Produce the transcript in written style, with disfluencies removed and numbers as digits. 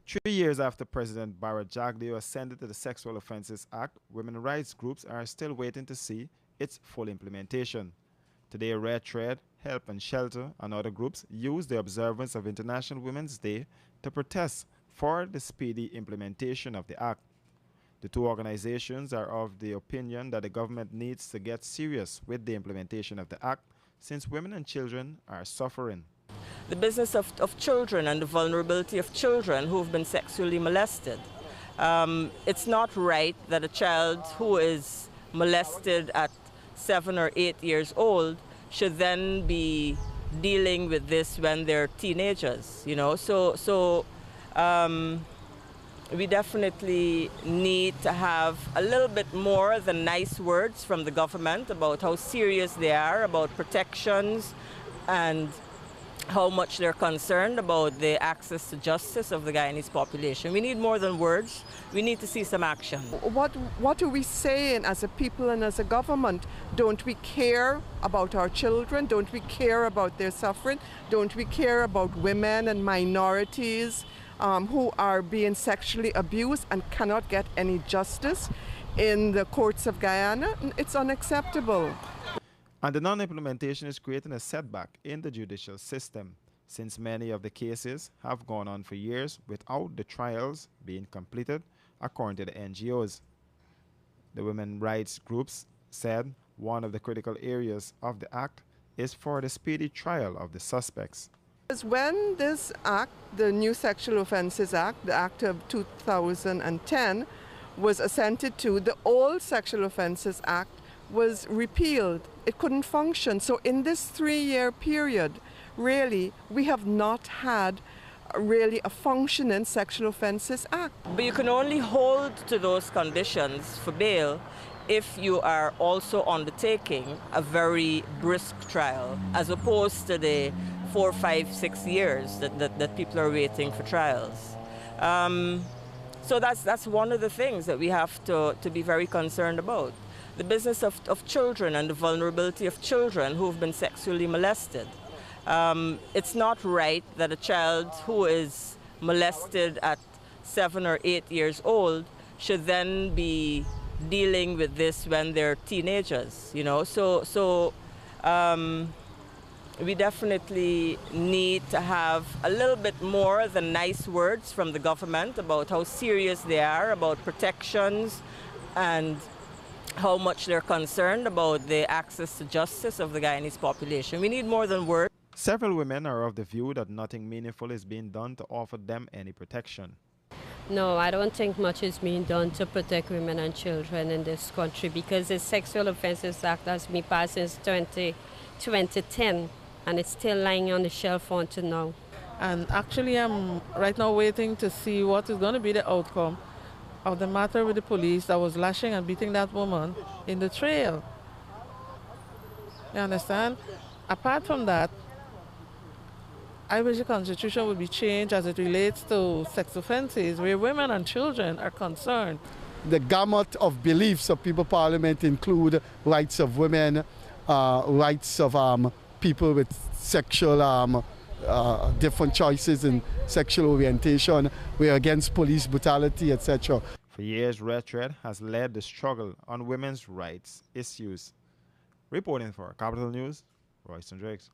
3 years after President Barra Jagdeo ascended to the Sexual Offences Act, women's rights groups are still waiting to see its full implementation. Today, Red Thread, Help and Shelter, and other groups use the observance of International Women's Day to protest for the speedy implementation of the Act. The two organizations are of the opinion that the government needs to get serious with the implementation of the Act since women and children are suffering. The business of children and the vulnerability of children who've been sexually molested. It's not right that a child who is molested at 7 or 8 years old should then be dealing with this when they're teenagers, you know. So we definitely need to have a little bit more than nice words from the government about how serious they are about protections and how much they're concerned about the access to justice of the Guyanese population. We need more than words. We need to see some action. What are we saying as a people and as a government? Don't we care about our children? Don't we care about their suffering? Don't we care about women and minorities who are being sexually abused and cannot get any justice in the courts of Guyana? It's unacceptable. And the non-implementation is creating a setback in the judicial system, since many of the cases have gone on for years without the trials being completed, according to the NGOs. The women's rights groups said one of the critical areas of the Act is for the speedy trial of the suspects. When this Act, the new Sexual Offences Act, the Act of 2010, was assented to, the old Sexual Offences Act was repealed. It couldn't function. So in this 3-year period, really, we have not had really a functioning Sexual Offences Act. But you can only hold to those conditions for bail if you are also undertaking a very brisk trial, as opposed to the 4, 5, 6 years that people are waiting for trials. So that's one of the things that we have to be very concerned about. The business of children and the vulnerability of children who've been sexually molested. It's not right that a child who is molested at 7 or 8 years old should then be dealing with this when they're teenagers, you know. So we definitely need to have a little bit more than nice words from the government about how serious they are about protections and how much they're concerned about the access to justice of the Guyanese population. We need more than words. Several women are of the view that nothing meaningful is being done to offer them any protection. No, I don't think much is being done to protect women and children in this country because the Sexual Offences Act has been passed since 2010 and it's still lying on the shelf until now. And actually I'm right now waiting to see what is going to be the outcome of the matter with the police that was lashing and beating that woman in the trail. You understand? Apart from that, I wish the Constitution would be changed as it relates to sex offences where women and children are concerned. The gamut of beliefs of People Parliament include rights of women, rights of people with sexual different choices in sexual orientation. We're against police brutality, etc. For years, Red Thread has led the struggle on women's rights issues. Reporting for Capital News, Royston Drakes.